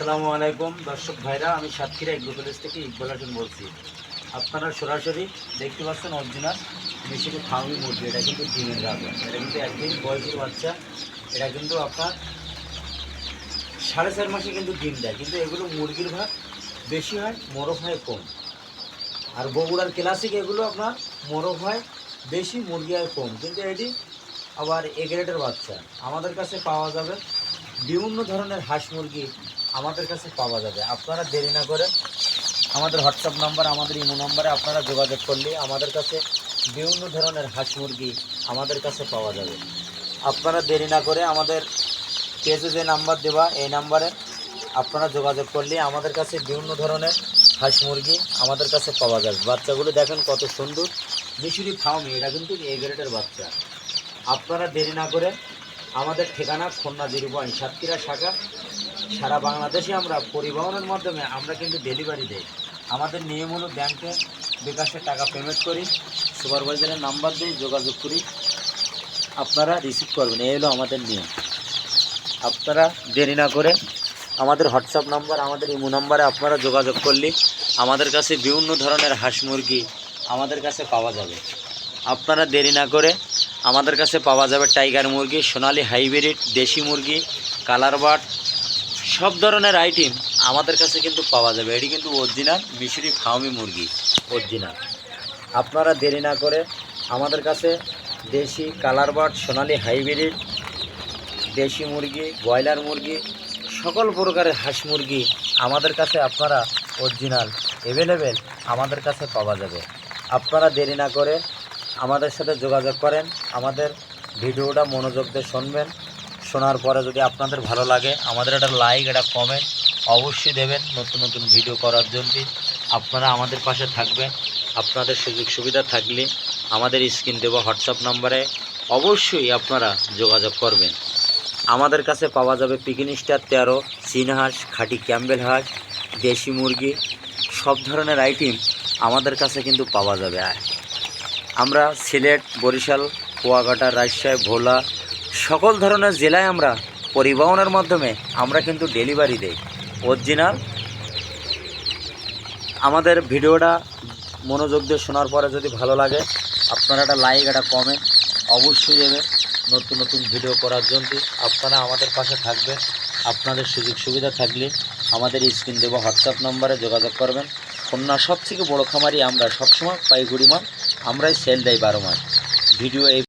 আসসালামু আলাইকুম দর্শক ভাইরা, আমি সাতক্ষীরা এগ্রো কলেজ থেকে ইকবাল হাসান বলছি। আপনারা সরাসরি দেখতে পাচ্ছেন অরিজিনাল মিশরি ফার্মি মুরগি। এটা কিন্তু ডিমের গাভী, এটা কিন্তু একদিন বয়সের বাচ্চা। এটা কিন্তু আপনার 4.5 মাসে কিন্তু ডিম দেয়, কিন্তু এগুলো মুরগির ভাগ বেশি হয়, মোরগ হয় কম। আর বগুড়ার ক্লাসিক এগুলো আপনার মোরগ হয় বেশি, মুরগি হয় কম, কিন্তু এটি আবার এ গ্রেডের বাচ্চা। আমাদের কাছে পাওয়া যাবে বিভিন্ন ধরনের হাঁস মুরগি, আমাদের কাছে পাওয়া যাবে। আপনারা দেরি না করে আমাদের হোয়াটসঅ্যাপ নাম্বার, আমাদের ইমো নাম্বারে আপনারা যোগাযোগ করলে আমাদের কাছে বিভিন্ন ধরনের হাঁস মুরগি আমাদের কাছে পাওয়া যাবে। আপনারা দেরি না করে আমাদের পেজে যে নাম্বার দেওয়া, এই নাম্বারে আপনারা যোগাযোগ করলে আমাদের কাছে বিভিন্ন ধরনের হাঁস মুরগি আমাদের কাছে পাওয়া যাবে। বাচ্চাগুলো দেখেন কত সুন্দর, মিশরি ফার্মি, এটা কিন্তু এ গ্রেডের বাচ্চা। আপনারা দেরি না করে আমাদের ঠিকানা খুলনা জিরুবানি সাতক্ষীরা শাখা। সারা বাংলাদেশে আমরা পরিবহনের মাধ্যমে আমরা কিন্তু ডেলিভারি দেই। আমাদের নিয়ম হলো ব্যাংকে বিকাশে টাকা পেমেন্ট করি, সুপারভাইজারের নাম্বার দিয়ে যোগাযোগ করি, আপনারা রিসিভ করবেন। এই হলো আমাদের নিয়ম। আপনারা দেরি না করে আমাদের হোয়াটসঅ্যাপ নাম্বার, আমাদের ইমো নাম্বারে আপনারা যোগাযোগ করলে আমাদের কাছে বিভিন্ন ধরনের হাঁস মুরগি আমাদের কাছে পাওয়া যাবে। আপনারা দেরি না করে আমাদের কাছে পাওয়া যাবে টাইগার মুরগি, সোনালি হাইব্রিড, দেশি মুরগি, কালার বার্ড, সব ধরনের আইটেম আমাদের কাছে কিন্তু পাওয়া যাবে। এটি কিন্তু অরিজিনাল মিশরি ফার্মি মুরগি, অরিজিনাল। আপনারা দেরি না করে আমাদের কাছে দেশি, কালার বার্ড, সোনালি হাইব্রিড, দেশি মুরগি, ব্রয়লার মুরগি, সকল প্রকারের হাঁস মুরগি আমাদের কাছে আপনারা অরিজিনাল অ্যাভেলেবেল আমাদের কাছে পাওয়া যাবে। আপনারা দেরি না করে আমাদের সাথে যোগাযোগ করেন, আমাদের ভিডিওটা মনোযোগ দিয়ে শুনবেন। শোনার পরে যদি আপনাদের ভালো লাগে আমাদের একটা লাইক, একটা কমেন্ট অবশ্যই দেবেন। নতুন নতুন ভিডিও করার জন্য আপনারা আমাদের পাশে থাকবেন। আপনাদের সুযোগ সুবিধা থাকলে আমাদের স্ক্রিন দেওয়া হোয়াটসঅ্যাপ নাম্বারে অবশ্যই আপনারা যোগাযোগ করবেন। আমাদের কাছে পাওয়া যাবে পিকিন স্টার 13, চীন হাঁস, খাঁটি ক্যাম্বেল হাঁস, দেশি মুরগি, সব ধরনের আইটেম আমাদের কাছে কিন্তু পাওয়া যাবে। আমরা সিলেট, বরিশাল, কুয়াকাটা, রাজশাহী, ভোলা, সকল ধরনের জেলায় আমরা পরিবহনের মাধ্যমে আমরা কিন্তু ডেলিভারি দেই অরিজিনাল। আমাদের ভিডিওটা মনোযোগ দিয়ে শোনার পরে যদি ভালো লাগে আপনারা একটা লাইক, একটা কমেন্ট অবশ্যই দেবেন। নতুন নতুন ভিডিও করার জন্য আপনারা আমাদের পাশে থাকবেন। আপনাদের সুযোগ সুবিধা থাকলে আমাদের স্ক্রিন দেওয়া হোয়াটসঅ্যাপ নম্বরে যোগাযোগ করবেন। খুলনা সবথেকে বড় খামারি আমরা, সবসময় পাইকারি মাল আমরাই সেল দেই 12 মাস। ভিডিও এই